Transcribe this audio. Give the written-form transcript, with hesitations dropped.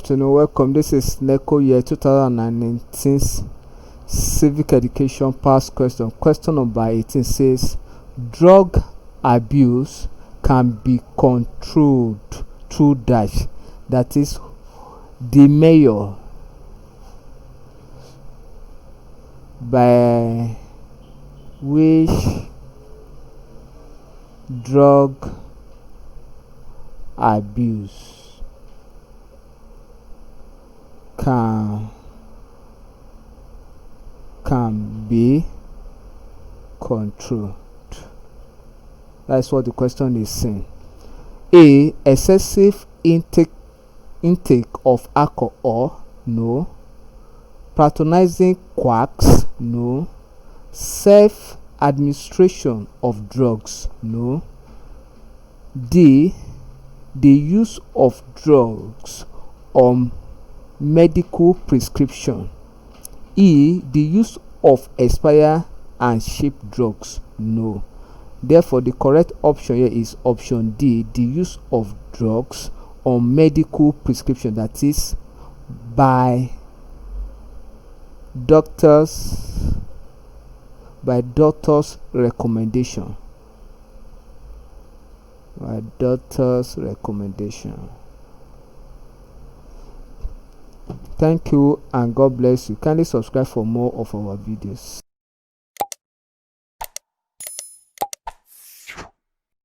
afternoon, welcome. This is Neco year 2019 Civic Education past question. Question number 18 says drug abuse can be controlled through dash, that is the mayor by which drug abuse can be controlled. That's what the question is saying. A. Excessive intake of alcohol, no. Patronizing quacks, no. Self-administration of drugs, no. D. The use of drugs on medical prescription. E. The use of expired and cheap drugs, no. Therefore, the correct option here is option D, the use of drugs on medical prescription, that is by doctor's recommendation. By doctor's recommendation. Thank you and God bless you. Kindly subscribe for more of our videos.